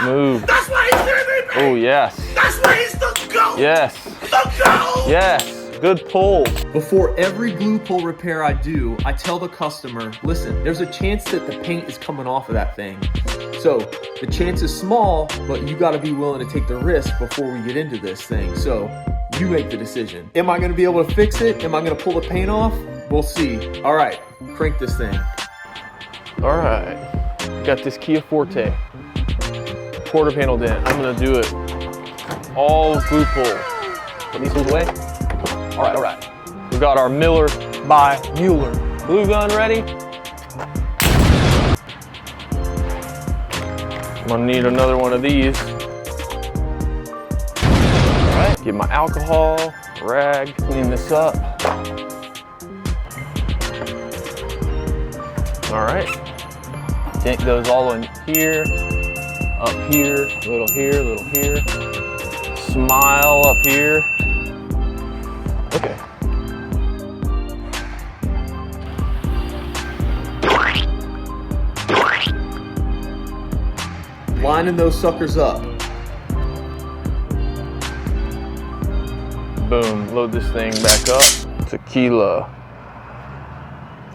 Move. That's why he's gonna be. Oh, yes. That's why he's the GOAT. Yes. The GOAT. Yes. Good pull. Before every glue pull repair I do, I tell the customer, listen, there's a chance that the paint is coming off of that thing. So the chance is small, but you gotta be willing to take the risk before we get into this thing. So you make the decision. Am I gonna be able to fix it? Am I gonna pull the paint off? We'll see. All right, crank this thing. All right, got this Kia Forte, quarter panel dent. I'm gonna do it all glue pull. Put these tools away. All right. We got our Miller by Mueller glue gun ready. I'm gonna need another one of these. All right, get my alcohol, rag, clean this up. All right, dent goes all in here, up here, little here, little here. Smile up here. Okay. Lining those suckers up. Boom, load this thing back up. Tequila.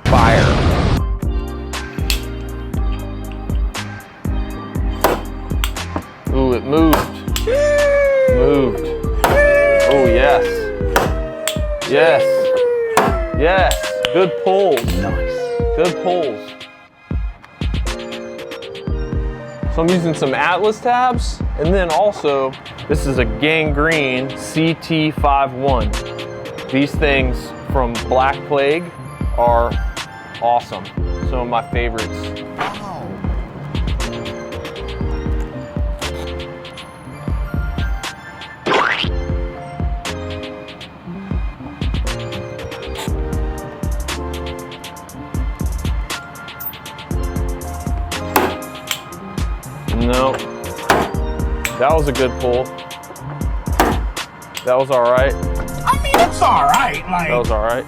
Fire. Ooh, it moved. Moved. Oh, yes. Yes. Yes. Good pulls. Nice. Good pulls. So I'm using some Atlas tabs, and then also, this is a gangrene CT51. These things from Black Plague are awesome. Some of my favorites. No, that was a good pull. That was all right. I mean, it's all right. Like, That was all right.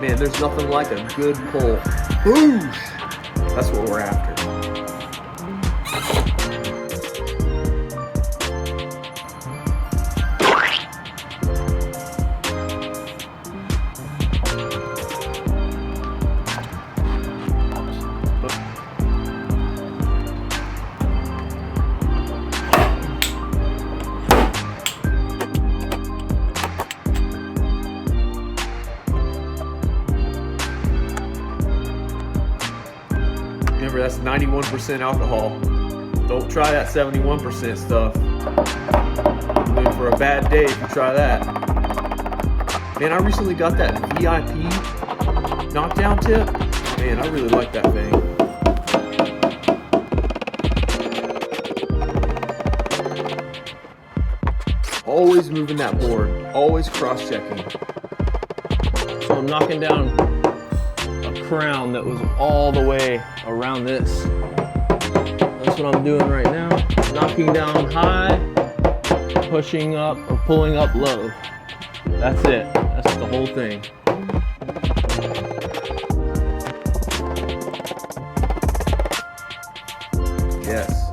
Man, there's nothing like a good pull. Boosh! That's what we're after. Remember, that's 91% alcohol. Don't try that 71% stuff. You're in for a bad day if you try that. Man, I recently got that VIP knockdown tip. Man, I really like that thing. Always moving that board. Always cross-checking. So I'm knocking down a crown that was all the way around this. That's what I'm doing right now. Knocking down high, pushing up or pulling up low. That's it. That's the whole thing. Yes.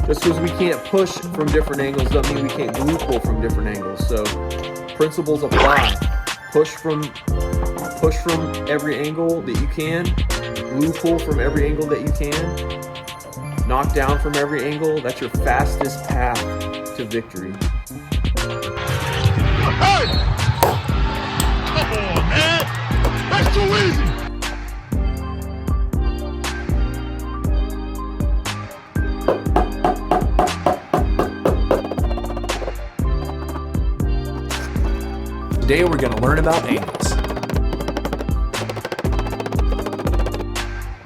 Just because we can't push from different angles doesn't mean we can't glue pull from different angles. So principles apply. Push from every angle that you can. Glue pull from every angle that you can. Knock down from every angle. That's your fastest path to victory. hey! Come on, man. That's too easy. Today we're going to learn about angles.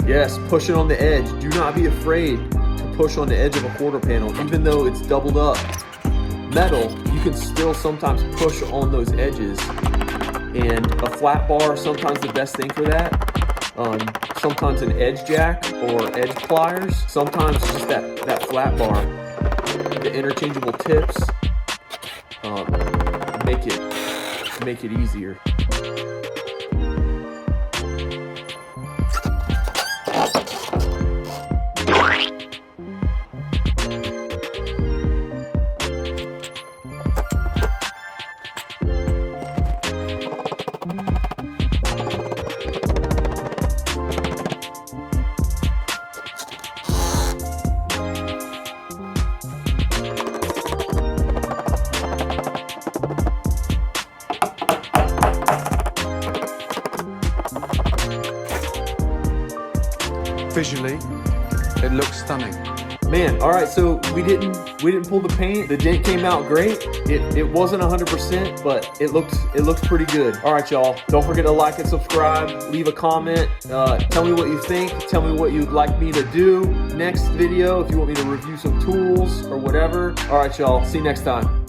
Yes, push it on the edge. Do not be afraid to push on the edge of a quarter panel. Even though it's doubled up metal, you can still sometimes push on those edges. And a flat bar is sometimes the best thing for that. Sometimes an edge jack or edge pliers. Sometimes just that flat bar. The interchangeable tips make it easier. Visually, it looks stunning. Man, all right, so we didn't pull the paint. The dent came out great. It wasn't 100%, but it looks pretty good. All right, y'all. Don't forget to like and subscribe. Leave a comment. Tell me what you think. Tell me what you'd like me to do next video. If you want me to review some tools or whatever. All right, y'all. See you next time.